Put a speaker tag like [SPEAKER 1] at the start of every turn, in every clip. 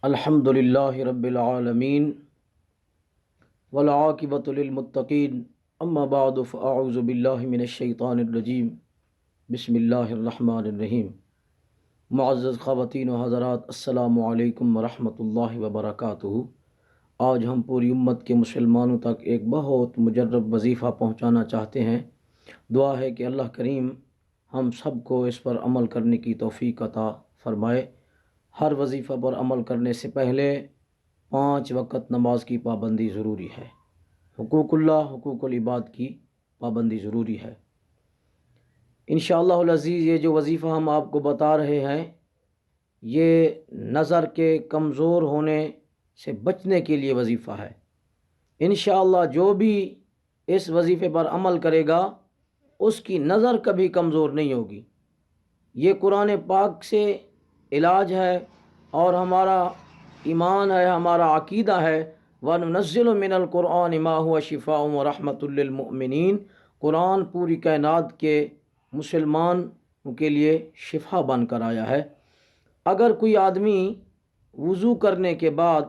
[SPEAKER 1] الحمد للہ رب العالمین والعاقبۃ للمتقین اما بعد فاعوذ باللہ من الشیطان الرجیم بسم اللہ الرحمن الرحیم۔ معزز خواتین و حضرات، السلام علیکم ورحمۃ اللہ وبرکاتہ۔ آج ہم پوری امت کے مسلمانوں تک ایک بہت مجرب وظیفہ پہنچانا چاہتے ہیں۔ دعا ہے کہ اللہ کریم ہم سب کو اس پر عمل کرنے کی توفیق عطا فرمائے۔ ہر وظیفہ پر عمل کرنے سے پہلے 5 وقت نماز کی پابندی ضروری ہے۔ حقوق اللہ، حقوق العباد کی پابندی ضروری ہے۔ انشاءاللہ العزیز یہ جو وظیفہ ہم آپ کو بتا رہے ہیں، یہ نظر کے کمزور ہونے سے بچنے کے لیے وظیفہ ہے۔ انشاءاللہ جو بھی اس وظیفے پر عمل کرے گا اس کی نظر کبھی کمزور نہیں ہوگی۔ یہ قرآن پاک سے علاج ہے اور ہمارا ایمان ہے، ہمارا عقیدہ ہے۔ وَنُنَزِّلُ مِنَ الْقُرْآنِ مَا هُوَ شِفَاءٌ وَرَحْمَةٌ لِّلْمُؤْمِنِينَ۔ قرآن پوری کائنات کے مسلمانوں کے لیے شفا بن کر آیا ہے۔ اگر کوئی آدمی وضو کرنے کے بعد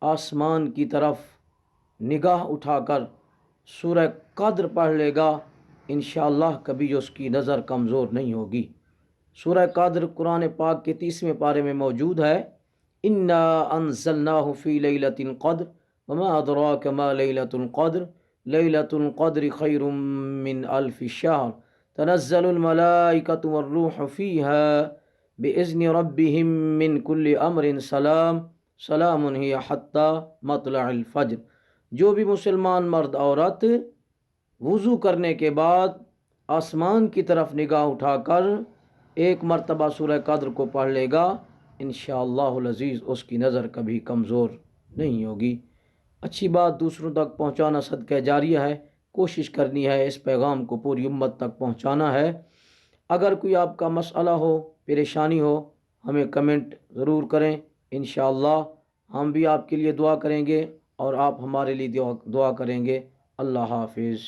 [SPEAKER 1] آسمان کی طرف نگاہ اٹھا کر سورہ قدر پڑھ لے گا، انشاءاللہ کبھی اس کی نظر کمزور نہیں ہوگی۔ سورہ قدر قرآن پاک کے 30ویں پارے میں موجود ہے۔ اِنَّا أَنزَلْنَاهُ فِي لَيْلَةِ الْقَدْرِ وَمَا أَدْرَاكَ مَا لَيْلَةُ الْقَدْرِ لَيْلَةُ الْقَدْرِ خَيْرٌ مِّنْ أَلْفِ شَهْرٍ تَنَزَّلُ الْمَلَائِكَةُ وَالرُّوحُ فِيهَا بِإِذْنِ رَبِّهِم مِّن كُلِّ أَمْرٍ سَلَامٌ هِيَ حَتَّى مَطْلَعِ الْفَجْرِ۔ جو بھی مسلمان مرد عورت وضو کرنے کے بعد آسمان کی طرف نگاہ اٹھا کر ایک مرتبہ سورہ قدر کو پڑھ لے گا، انشاءاللہ العزیز اس کی نظر کبھی کمزور نہیں ہوگی۔ اچھی بات دوسروں تک پہنچانا صدقہ جاریہ ہے۔ کوشش کرنی ہے اس پیغام کو پوری امت تک پہنچانا ہے۔ اگر کوئی آپ کا مسئلہ ہو، پریشانی ہو، ہمیں کمنٹ ضرور کریں۔ انشاءاللہ ہم بھی آپ کے لیے دعا کریں گے اور آپ ہمارے لیے دعا کریں گے۔ اللہ حافظ۔